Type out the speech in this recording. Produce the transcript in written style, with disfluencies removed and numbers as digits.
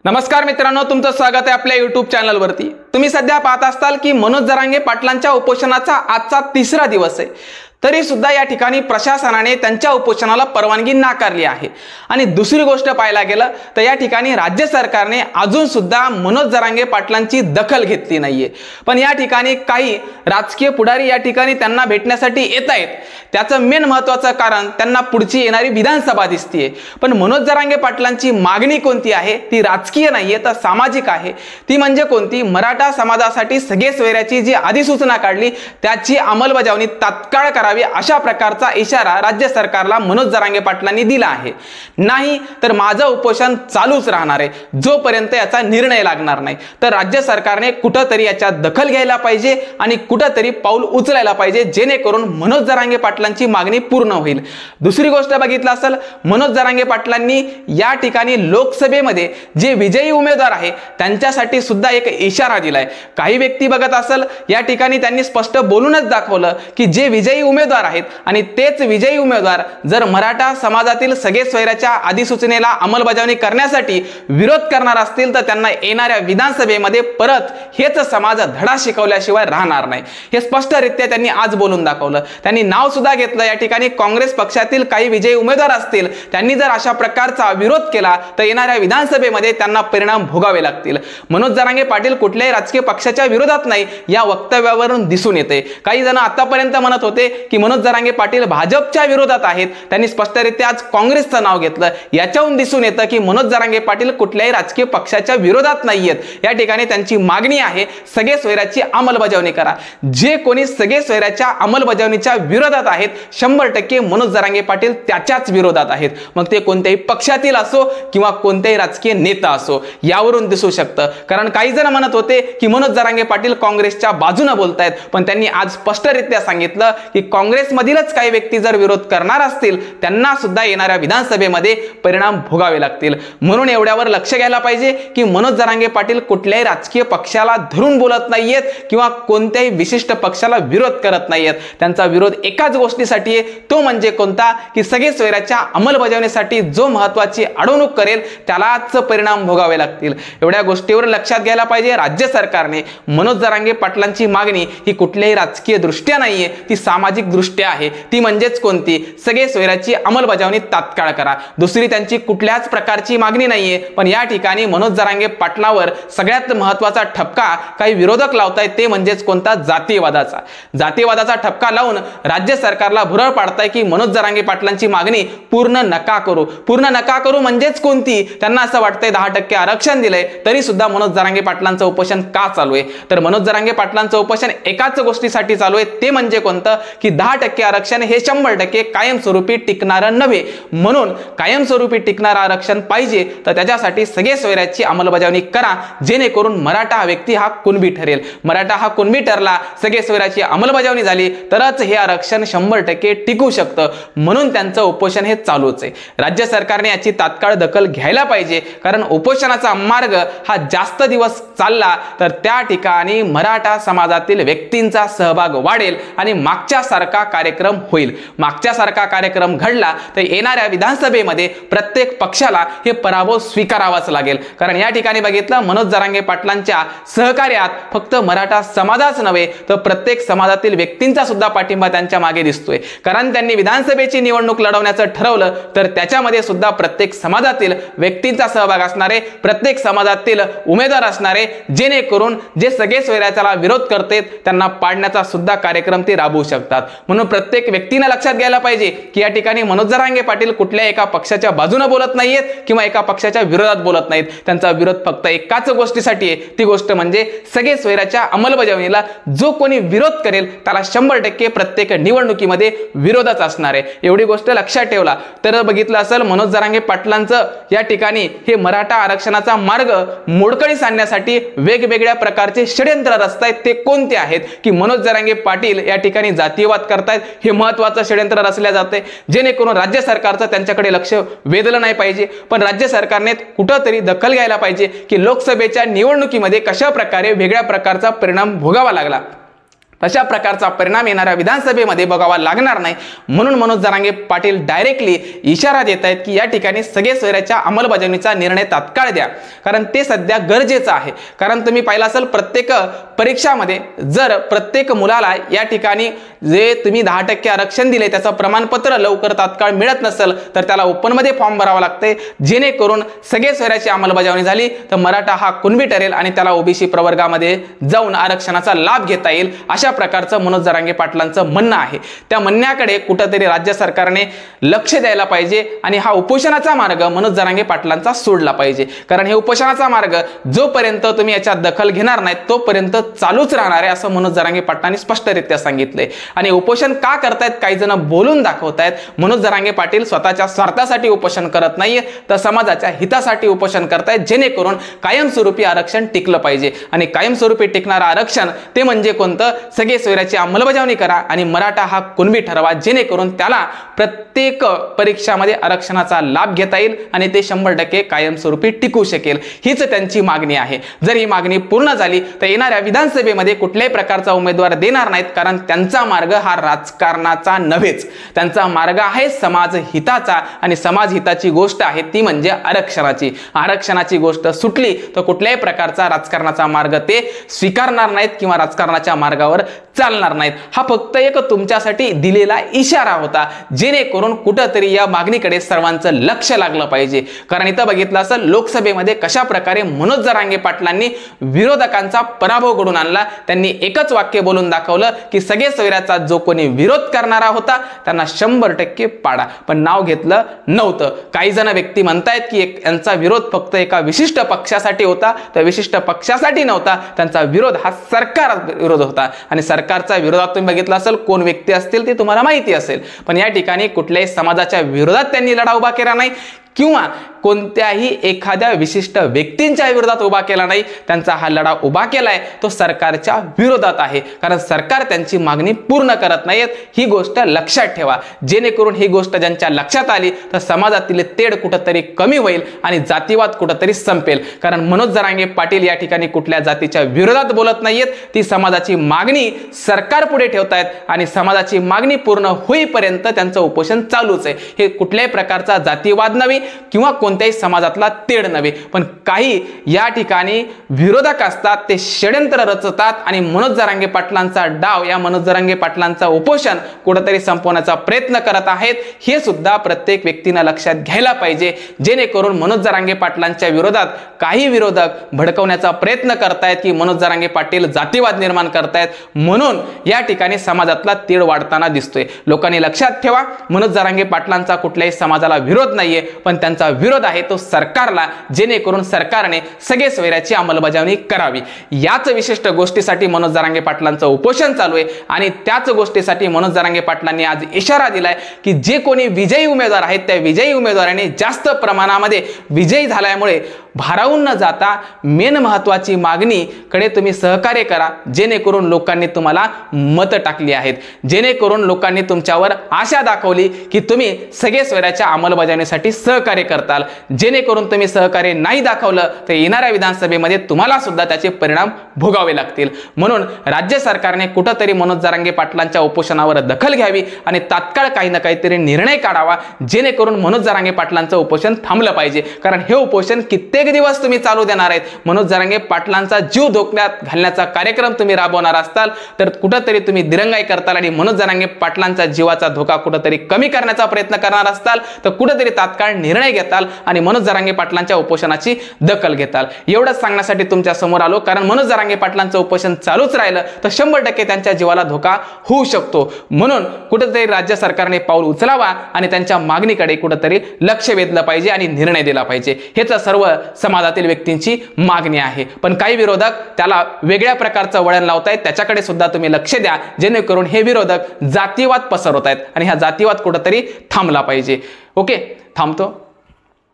नमस्कार मित्रांनो, तुमचं स्वागत आहे आपल्या YouTube चॅनलवरती। तुम्ही सध्या पाहत असताल की मनोज जरांगे पाटलांच्या उपोषणाचा आजचा तिसरा दिवस आहे। तरी सुद्धा या ठिकाणी प्रशासनाने त्यांच्या उपोषणाला परवानगी नाकारली आहे। आणि दुसरी गोष्ट पाहायला गेलं तर या ठिकाणी राज्य सरकारने अजून सुद्धा मनोज जरांगे पाटलांची दखल घेतली नाहीये। पण या ठिकाणी काही राजकीय पुढारी या ठिकाणी त्यांना भेटण्यासाठी येत आहेत। त्याचं मेन महत्त्वाचं कारण त्यांना पुढची येणारी विधानसभा दिसतेय। पण मनोज जरांगे पाटलांची मागणी कोणती आहे ती राजकीय नाहीये तर सामाजिक आहे। ती म्हणजे कोणती? मराठा समाजासाठी सगळे सोयऱ्याची जी अधिसूचना काढली त्याची अंमलबजावणी तात्काळ करावी अशा प्रकारचा इशारा राज्य सरकारला मनोज जरांगे पाटलांनी दिला आहे। नाही तर माझं उपोषण चालूच राहणार आहे जोपर्यंत याचा निर्णय लागणार नाही। तर राज्य सरकारने कुठेतरी याच्यात दखल घ्यायला पाहिजे आणि कुठेतरी पाऊल उचलायला पाहिजे जेणेकरून मनोज जरांगे पाटलांची मागणी पूर्ण होईल। दुसरी गोष्ट बघितलं असेल, मनोज जरांगे पाटलांनी या ठिकाणी लोकसभेमध्ये जे विजयी उमेदवार आहे त्यांच्यासाठी सुद्धा एक इशारा दिलाय। काही व्यक्ती बघत असेल या ठिकाणी त्यांनी स्पष्ट बोलूनच दाखवलं की जे विजयी उमेदवार आहेत आणि तेच विजयी उमेदवार जर मराठा समाजातील सगळे सोयऱ्याच्या अधिसूचनेला अंमलबजावणी करण्यासाठी विरोध करणार असतील तर त्यांना येणाऱ्या विधानसभेमध्ये परत हेच समाज धडा शिकवल्याशिवाय राहणार नाही। हे स्पष्टरित्या त्यांनी आज बोलून दाखवलं। त्यांनी नाव सुद्धा घेतलं, या ठिकाणी काँग्रेस पक्षातील काही विजयी उमेदवार असतील त्यांनी जर अशा प्रकारचा विरोध केला तर येणाऱ्या विधानसभेमध्ये त्यांना परिणाम भोगावे लागतील। मनोज जरांगे पाटील कुठल्याही राजकीय पक्षाच्या विरोधात नाही या वक्तव्यावरून दिसून येते। काही जण आतापर्यंत म्हणत होते की मनोज जरांगे पाटील भाजपच्या विरोधात आहेत, त्यांनी स्पष्टरित्या आज काँग्रेसचं नाव घेतलं। याच्यावरून दिसून येतं की मनोज जरांगे पाटील कुठल्याही राजकीय पक्षाच्या विरोधात नाहीयेत। या ठिकाणी त्यांची मागणी आहे सगळे सोयऱ्याची अंमलबजावणी करा। जे कोणी सगळे सोयऱ्याच्या अंमलबजावणीच्या विरोधात आहेत 100% मनोज जरांगे पाटील त्याच्याच विरोधात आहेत। मग ते कोणत्याही पक्षातील असो किंवा कोणत्याही राजकीय नेता असो, यावरून दिसू शकतं। कारण काही जण म्हणत होते की मनोज जरांगे पाटील काँग्रेसच्या बाजूने बोलतायत, पण त्यांनी आज स्पष्टरित्या सांगितलं की काँग्रेसमधीलच काही व्यक्ती जर विरोध करणार असतील त्यांना सुद्धा येणाऱ्या विधानसभेमध्ये परिणाम भोगावे लागतील। म्हणून एवढ्यावर लक्ष घ्यायला पाहिजे की मनोज जरांगे पाटील कुठल्याही राजकीय पक्षाला धरून बोलत नाहीयेत किंवा कोणत्याही विशिष्ट पक्षाला विरोध करत नाहीयेत। त्यांचा विरोध एकाच गोष्टीसाठी आहे, तो म्हणजे कोणता? की सगळे सोयऱ्याच्या अंमलबजावणीसाठी जो महत्त्वाची अडवणूक करेल त्यालाच परिणाम भोगावे लागतील। एवढ्या गोष्टीवर लक्षात घ्यायला पाहिजे राज्य सरकारने। मनोज जरांगे पाटलांची मागणी ही कुठल्याही राजकीय दृष्ट्या नाहीये, ती सामाजिक दृष्ट्या आहे। ती म्हणजेच कोणती? सगळे सोयऱ्याची अंमलबजावणी तात्काळ करा। दुसरी त्यांची कुठल्याच प्रकारची मागणी नाहीये। पण या ठिकाणी मनोज जरांगे पाटलावर सगळ्यात महत्त्वाचा ठपका काही विरोधक लावतायत, ते म्हणजेच कोणता? जातीयवादाचा। जातीयवादाचा ठपका लावून राज्य सरकारला भुरळ पाडताय की मनोज जरांगे पाटलांची मागणी पूर्ण नका करू। पूर्ण नका करू म्हणजेच कोणती? त्यांना असं वाटतंय 10% आरक्षण दिलंय तरी सुद्धा मनोज जरांगे पाटलांचं उपोषण का चालू आहे? तर मनोज जरांगे पाटलांचं उपोषण एकाच गोष्टीसाठी चालू आहे, ते म्हणजे कोणतं? की 10% आरक्षण हे 100% कायमस्वरूपी टिकणारं नव्हे। म्हणून कायमस्वरूपी टिकणारं आरक्षण पाहिजे तर त्याच्यासाठी सगळे सोयऱ्याची अंमलबजावणी करा, जेणेकरून मराठा हा व्यक्ती हा कुणबी ठरेल। मराठा हा कुणबी ठरला, सगळे सोयऱ्याची अंमलबजावणी झाली तरच हे आरक्षण 100% टिकू शकतं। म्हणून त्यांचं उपोषण हे चालूच आहे। राज्य सरकारने याची तात्काळ दखल घ्यायला पाहिजे, कारण उपोषणाचा मार्ग हा जास्त दिवस चालला तर त्या ठिकाणी मराठा समाजातील व्यक्तींचा सहभाग वाढेल आणि मागच्या सारखा कार्यक्रम होईल। मागच्या सारखा कार्यक्रम घडला तर येणाऱ्या विधानसभेमध्ये प्रत्येक पक्षाला हे पराभव स्वीकारावाच लागेल। कारण या ठिकाणी बघितलं मनोज जरांगे पाटलांच्या सहकार्यात फक्त मराठा समाजाच नव्हे तर प्रत्येक समाजातील व्यक्तींचा सुद्धा पाठिंबा त्यांच्या मागे दिसतोय। कारण त्यांनी विधानसभेची निवडणूक लढवण्याचं ठरवलं तर त्याच्यामध्ये सुद्धा प्रत्येक समाजातील व्यक्तींचा सहभाग असणारे, प्रत्येक समाजातील उमेदवार असणारे, जेणेकरून जे सगळे सोयऱ्याला विरोध करतात त्यांना पाडण्याचा सुद्धा कार्यक्रम ते राबवू शकतात। म्हणून प्रत्येक व्यक्तीने लक्षात घ्यायला पाहिजे की या ठिकाणी मनोज जरांगे पाटील कुठल्या एका पक्षाच्या बाजूने बोलत नाहीयेत किंवा एका पक्षाच्या विरोधात बोलत नाहीत। त्यांचा विरोध फक्त एकाच गोष्टीसाठी आहे, ती गोष्ट म्हणजे सगळे सोयऱ्याच्या अंमलबजावणीला जो कोणी विरोध करेल त्याला 100% प्रत्येक निवडणुकीमध्ये विरोधच असणार आहे। एवढी गोष्ट लक्षात ठेवला तर बघितलं असेल मनोज जरांगे पाटलांचं या ठिकाणी हे मराठा आरक्षणाचा मार्ग मोडकळीस आणण्यासाठी वेगवेगळ्या प्रकारचे षड्यंत्र रचतायत। ते कोणते आहेत? की मनोज जरांगे पाटील या ठिकाणी जातीयवाद करतायत, हे महत्त्वाचं षड्यंत्र रचले जाते जेणेकरून राज्य सरकारचं त्यांच्याकडे लक्ष वेधलं नाही पाहिजे। पण राज्य सरकारने कुठेतरी दखल घ्यायला पाहिजे की लोकसभेच्या निवडणुकीमध्ये कशा प्रकारे वेगळ्या प्रकारचा परिणाम भोगावा लागला। तशा प्रकारचा परिणाम येणाऱ्या विधानसभेमध्ये बघावा लागणार नाही, म्हणून मनोज जरांगे पाटील डायरेक्टली इशारा देत आहेत की या ठिकाणी सगळे सोयऱ्याच्या अंमलबजावणीचा निर्णय तात्काळ द्या, कारण ते सध्या गरजेचं आहे. कारण तुम्ही पाहिलं असेल प्रत्येक परीक्षामध्ये जर प्रत्येक मुलाला या ठिकाणी जे तुम्ही 10% आरक्षण दिले त्याचं प्रमाणपत्र लवकर तात्काळ मिळत नसेल तर त्याला ओपनमध्ये फॉर्म भरावा लागते, जेणेकरून सगळे सोयऱ्याची अंमलबजावणी झाली तर मराठा हा कुणबी ठरेल आणि त्याला ओबीसी प्रवर्गामध्ये जाऊन आरक्षणाचा लाभ घेता येईल. अशा प्रकारचं मनोज जरांगे पाटलांचं म्हणणं आहे. त्या म्हणण्याकडे कुठंतरी राज्य सरकारने लक्ष द्यायला पाहिजे आणि हा उपोषणाचा मार्ग मनोज जरांगे पाटलांचा सोडला पाहिजे. कारण हे उपोषणाचा मार्ग जोपर्यंत तुम्ही याच्यात दखल घेणार नाहीत तोपर्यंत चालूच राहणार आहे असं मनोज जरांगे पाटलांनी स्पष्टरित्या सांगितलंय. आणि उपोषण का करतायत काही जण बोलून दाखवतायत. मनोज जरांगे पाटील स्वतःच्या स्वार्थासाठी उपोषण करत नाहीये तर समाजाच्या हितासाठी उपोषण करतायत, जेणेकरून कायमस्वरूपी आरक्षण टिकलं पाहिजे. आणि कायमस्वरूपी टिकणारं आरक्षण ते म्हणजे कोणतं? सगळे सोयऱ्याची अंमलबजावणी करा आणि मराठा हा कुणबी ठरवा, जेणेकरून त्याला प्रत्येक परीक्षामध्ये आरक्षणाचा लाभ घेता येईल आणि ते 100% कायमस्वरूपी टिकू शकेल. हीच त्यांची मागणी आहे. जर ही मागणी पूर्ण झाली तर येणाऱ्या विधानसभेमध्ये कुठल्याही प्रकारचा उमेदवार देणार नाहीत, कारण त्यांचा मार्ग हा राजकारणाचा नव्हेच, त्यांचा मार्ग आहे समाज हिताचा. आणि समाज हिताची गोष्ट आहे ती म्हणजे आरक्षणाची. आरक्षणाची गोष्ट सुटली तर कुठल्याही प्रकारचा राजकारणाचा मार्ग ते स्वीकारणार नाहीत किंवा राजकारणाच्या मार्गावर चालणार नाहीत. हा फक्त एक तुमच्यासाठी दिलेला इशारा होता, जेणेकरून कुठंतरी या मागणीकडे सर्वांचं लक्ष लागलं पाहिजे. कारण इथं बघितलं असेल लोकसभेमध्ये कशा प्रकारे मनोज जरांगे पाटलांनी विरोधकांचा पराभव घडून आणला. त्यांनी एकच वाक्य बोलून दाखवलं की सगळे सोयऱ्याचा जो कोणी विरोध करणारा होता त्यांना 100% पाडा, पण नाव घेतलं नव्हतं. काही जण व्यक्ती म्हणतायत की यांचा विरोध फक्त एका विशिष्ट पक्षासाठी होता, तर विशिष्ट पक्षासाठी नव्हता, त्यांचा विरोध हा सरकार विरोध होता. आणि सरकारच्या विरोधात तुम्ही बघितलं असेल कोण व्यक्ती असतील ते तुम्हाला माहिती असेल, पण या ठिकाणी कुठल्याही समाजाच्या विरोधात त्यांनी लढा उभा केला नाही किंवा कोणत्याही एखाद्या विशिष्ट व्यक्तींच्या विरोधात उभा केला नाही. त्यांचा हा लढा उभा केलाय तो सरकारच्या विरोधात आहे, कारण सरकार त्यांची मागणी पूर्ण करत नाहीत. ही गोष्ट लक्षात ठेवा, जेणेकरून ही गोष्ट ज्यांच्या लक्षात आली तर समाजातील तेढ कुठंतरी कमी होईल आणि जातीवाद कुठंतरी संपेल. कारण मनोज जरांगे पाटील या ठिकाणी कुठल्या जातीच्या विरोधात बोलत नाहीयेत, ती समाजाची मागणी सरकार पुढे ठेवतायत आणि समाजाची मागणी पूर्ण होईपर्यंत त्यांचं उपोषण चालूच आहे. हे कुठल्याही प्रकारचा जातीवाद नव्हे किंवा कोणत्याही समाजातला तेढ नव्हे, पण काही या ठिकाणी विरोधक असतात ते षड्यंत्र रचतात आणि मनोज जरांगे पाटलांचा डाव, या मनोज जरांगे पाटलांचा उपोषण कुठेतरी संपवण्याचा प्रयत्न करत आहेत. हे सुद्धा प्रत्येक व्यक्तीने लक्षात घ्यायला पाहिजे, जेणेकरून मनोज जरांगे पाटलांच्या विरोधात काही विरोधक भडकवण्याचा प्रयत्न करतायत की मनोज जरांगे पाटील जातीवाद निर्माण करतायत, म्हणून या ठिकाणी समाजातला तेढ वाढताना दिसतोय. लोकांनी लक्षात ठेवा, मनोज जरांगे पाटलांचा कुठल्याही समाजाला विरोध नाहीये, पण त्यांचा विरोध आहे तो सरकारला, जेणेकरून सरकारने सगळे सोयऱ्याची अंमलबजावणी करावी. याच विशिष्ट गोष्टीसाठी मनोज जरांगे पाटलांचं उपोषण चालू आहे आणि त्याच गोष्टीसाठी मनोज जरांगे पाटलांनी आज इशारा दिलाय की जे कोणी विजयी उमेदवार आहेत त्या विजयी उमेदवारांनी जास्त प्रमाणामध्ये विजयी झाल्यामुळे भारावून न जाता मेन महत्वाची मागणी कडे तुम्ही सहकार्य करा, जेणेकरून लोकांनी तुम्हाला मत टाकली आहेत, जेणेकरून लोकांनी तुमच्यावर आशा दाखवली की तुम्ही सगळे सोयऱ्याच्या अंमलबजावणीसाठी सहकार्य करताल. जेणेकरून तुम्ही सहकार्य नाही दाखवलं तर येणाऱ्या विधानसभेमध्ये तुम्हाला सुद्धा त्याचे परिणाम भोगावे लागतील. म्हणून राज्य सरकारने कुठंतरी मनोज जरांगे पाटलांच्या उपोषणावर दखल घ्यावी आणि तात्काळ काही ना काहीतरी निर्णय काढावा, जेणेकरून मनोज जरांगे पाटलांचं उपोषण थांबलं पाहिजे. कारण हे उपोषण कित्येक दिवस तुम्ही चालू देणार आहेत. मनोज जरांगे पाटलांचा जीव धोक्यात घालण्याचा कार्यक्रम तुम्ही राबवणार असताल तर कुठंतरी तुम्ही दिरंगाई करताल आणि मनोज जरांगे पाटलांचा जीवाचा धोका कुठंतरी कमी करण्याचा प्रयत्न करणार असताल तर कुठंतरी तात्काळ निर्णय घेताल आणि मनोज जरांगे पाटलांच्या उपोषणाची दखल घेताल. एवढंच सांगण्यासाठी तुमच्या समोर आलो, कारण मनोज जरांगे पाटलांचं उपोषण चालूच राहिलं तर 100% त्यांच्या जीवाला धोका होऊ शकतो. म्हणून कुठेतरी राज्य सरकारने पाऊल उचलावा आणि त्यांच्या मागणीकडे कुठेतरी लक्ष वेधलं पाहिजे आणि निर्णय दिला पाहिजे. हेच सर्व समाजातील व्यक्तींची मागणी आहे. पण काही विरोधक त्याला वेगळ्या प्रकारचं वळण लावतायत, त्याच्याकडे सुद्धा तुम्ही लक्ष द्या, जेणेकरून हे विरोधक जातीवाद पसरवत आहेत आणि हा जातीवाद कुठेतरी थांबला पाहिजे. ओके, थांबतो.